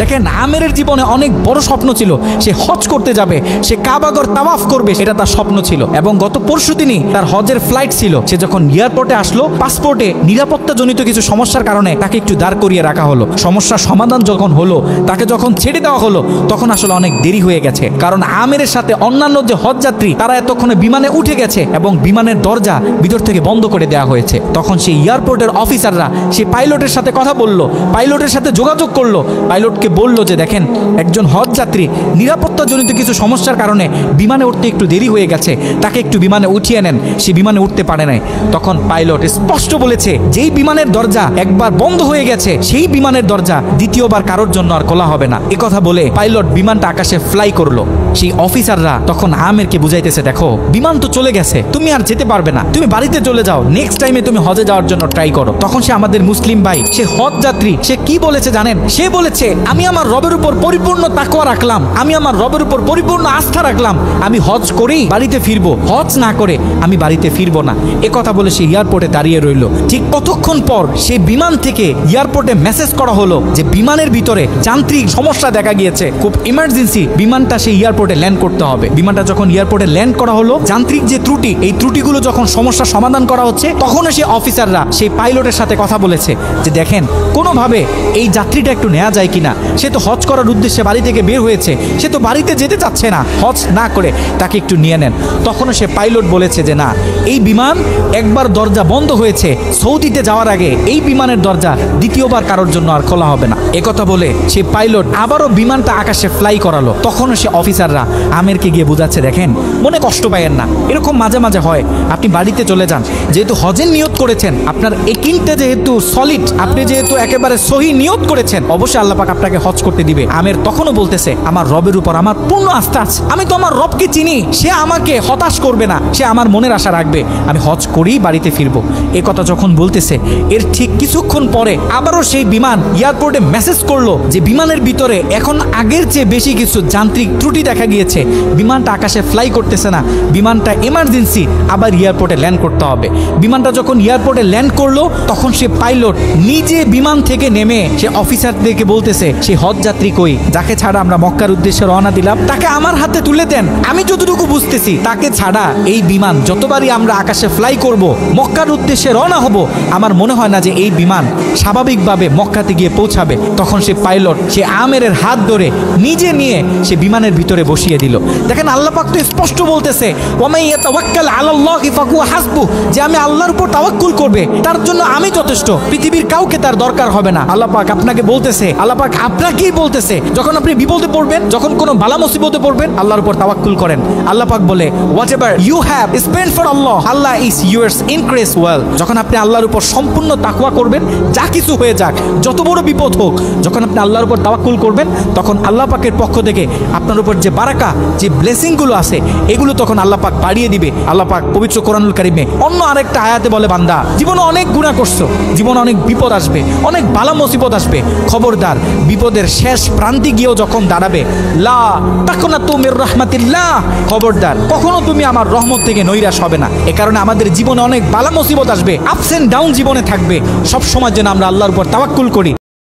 দেখেন, আমেরের জীবনে অনেক বড় স্বপ্ন ছিল, সে হজ করতে যাবে, সে কাবাগর তাওয়াফ করবে, এটা তার স্বপ্ন ছিল। এবং গত পরশুদিনই তার হজের ফ্লাইট ছিল। সে যখন এয়ারপোর্টে আসলো, পাসপোর্টে নিরাপত্তাজনিত কিছু সমস্যার কারণে তাকে একটু দাঁড় করিয়ে রাখা হলো। সমস্যার সমাধান যখন হলো, তাকে যখন ছেড়ে দেওয়া হলো, তখন আসলে অনেক দেরি হয়ে গেছে। কারণ আমেরের সাথে অন্যান্য যে হজ যাত্রী, তারা এতক্ষণে বিমানে উঠে গেছে এবং বিমানের দরজা ভিতর থেকে বন্ধ করে দেওয়া হয়েছে। তখন সেই এয়ারপোর্টের অফিসাররা সেই পাইলটের সাথে কথা বলল, পাইলটের সাথে যোগাযোগ করলো, পাইলটকে বলল যে দেখেন, একজন হজ যাত্রী নিরাপত্তাজনিত কিছু সমস্যার কারণে বিমানে উঠতে একটু দেরি হয়ে গেছে, তাকে একটু বিমানে উঠিয়ে নেন, সে বিমানে উঠতে পারে নাই। তখন পাইলট স্পষ্ট বলেছে, যেই বিমানের দরজা একবার বন্ধ হয়ে গেছে, সেই বিমানের দরজা দ্বিতীয়বার কারোর জন্য আর খোলা হবে না। কথা বলে পাইলট বিমানটা আকাশে ফ্লাই করলো। সেই অফিসাররা তখন আমেরকে বুঝাইতেছে, দেখো বিমান তো চলে গেছে, তুমি আর যেতে পারবে না, তুমি বাড়িতে চলে যাও, নেক্সট টাইমে তুমি হজে যাওয়ার জন্য ট্রাই করো। তখন সে আমাদের মুসলিম ভাই, সে হজ যাত্রী, সে কি বলেছে জানেন? সে বলেছে, আমি আমার রবের উপর পরিপূর্ণ তাকওয়া রাখলাম, আমি আমার রবের উপর পরিপূর্ণ আস্থা রাখলাম, আমি হজ করেই বাড়িতে ফিরবো, হজ না করে আমি বাড়িতে ফিরবো না। কথা বলে সে এয়ারপোর্টে দাঁড়িয়ে রইল। ঠিক কতক্ষণ পর সেই বিমান থেকে এয়ারপোর্টে মেসেজ করা হলো যে বিমানের ভিতরে যান্ত্রিক সমস্যা দেখা গিয়েছে, খুব ইমার্জেন্সি বিমানটা সেই এয়ারপোর্টে ল্যান্ড করতে হবে। বিমানটা যখন এয়ারপোর্টে ল্যান্ড করা হলো, যান্ত্রিক যে ত্রুটি, এই ত্রুটিগুলো যখন সমস্যার সমাধান করা হচ্ছে, তখনও সেই অফিসাররা সেই পাইলটের সাথে কথা বলেছে যে দেখেন, কোনোভাবে এই যাত্রীটা একটু নেওয়া যায় কিনা, সে তো হজ করার উদ্দেশ্যে বাড়ি থেকে বের হয়েছে, সে তো বাড়িতে যেতে চাচ্ছে না, হজ না করে তাকে একটু নিয়ে নেন। তখনও সে পাইলট বলেছে যে না, এই বিমান একবার দরজা বন্ধ হয়েছে, সৌদিতে যাওয়ার আগে এই বিমানের দরজা দ্বিতীয়বার কারোর জন্য আর খোলা হবে না। কথা বলে সে পাইলট আবারও বিমানটা আকাশে ফ্লাই করালো। তখনও সে অফিসাররা আমেরকে গিয়ে বুঝাচ্ছে, দেখেন মনে কষ্ট পাইয়েন না, এরকম মাঝে মাঝে হয়, আপনি বাড়িতে চলে যান, যেহেতু হজের নিয়ত করেছেন, আপনার একিনটা যেহেতু সলিড, আপনি যেহেতু একেবারে সহি নিয়ত করেছেন, অবশ্যই আল্লাহ পাক আপনাকে হজ করতে দিবে। আমের তখনও বলতেছে, আমার রবের উপর আমার পূর্ণ আস্থা আছে, আমি তো আমার রবকে চিনি, সে আমাকে হতাশ করবে না, সে আমার মনের আশা রাখবে, আমি হজ করেই বাড়িতে ফিরবো। কথা যখন বলতেছে, এর ঠিক কিছুক্ষণ পরে আবারও সেই বিমান এয়ারপোর্টে মেসেজ করলো যে বিমানের ভিতরে এখন আগের চেয়ে বেশি কিছু যান্ত্রিক ত্রুটি দেখা গিয়েছে, বিমানটা আকাশে ফ্লাই করতেছে না, বিমানটা এমার্জেন্সি আবার এয়ারপোর্টে ল্যান্ড করতে হবে। বিমানটা যখন এয়ারপোর্টে ল্যান্ড করলো, তখন সে পাইলট নিজে বিমান থেকে নেমে সে অফিসারদেরকে বলতেছে, সেই হজ যাত্রী কই, যাকে ছাড়া আমরা মক্কার উদ্দেশ্যে রওনা দিলাম, তাকে আমার হাতে তুলে দেন। আমি যতটুকু বুঝতেছি, তাকে ছাড়া এই বিমান যতবারই আমরা আকাশে ফ্লাই করব, মক্কার উদ্দেশ্যে রওনা হব, আমার মনে হয় না যে এই বিমান স্বাভাবিকভাবে মক্কাতে গিয়ে পৌঁছাবে। তখন সে পাইলট সে আমেরের হাত ধরে নিজে নিয়ে সে বিমানের ভিতরে বসিয়ে দিল। দেখেন, আল্লাহ পাক তো স্পষ্ট বলতেছে, ওয়ামান ইয়াতাওয়াক্কাল আলাল্লাহি ফাহুয়া হাসবু, যে আমি আল্লাহর উপর তাওয়াক্কুল করবে, তার জন্য আমি যথেষ্ট, পৃথিবীর কাউকে তার দরকার হবে না। আল্লাহ পাক আপনাকে বলতেছে, আল্লাহ পাক আপনাকেই বলতেছে, যখন আপনি বিপদে পড়বেন, যখন কোনো বালা মুসিবতে পড়বেন, আল্লাহর উপর তাওয়াক্কুল করেন। আল্লাহ পাক বলে, whatever you have spent for Allah, Allah is yours increase well. যখন আপনি আল্লাহর উপর সম্পূর্ণ তাকওয়া করবেন, যা কিছু হয়ে যাক, যত বড় বিপদ হোক, যখন আপনি আল্লাহর উপর তাওয়াক্কুল করবেন, তখন আল্লাহ পাকের পক্ষ থেকে আপনার উপর যে বারাকা, যে ব্লেসিংগুলো আছে, এগুলো তখন আল্লাহ পাক বাড়িয়ে দিবে। আল্লাহ পাক পবিত্র কোরআনুল কারিমে অন্য আরেকটা আয়াতে বলে, বান্দা জীবনে অনেক গুনাহ করছো, জীবনে অনেক বিপদ আসবে, অনেক বালা মুসিবত আসবে, খবরদার বিপদের শেষ প্রান্তে গিয়েও যখন দাঁড়াবে, লা তাকুনাতু মির রাহমাতিল্লাহ, খবরদার কখনো তুমি আমার রহমত থেকে নৈরাশ হবে না। এ কারণে আমাদের জীবনে অনেক বালা মুসিবত আসবে, আপস এন্ড ডাউন জীবনে থাকবে, সব সময় যেন আমরা আল্লাহর উপর তাওয়াক্কুল করি।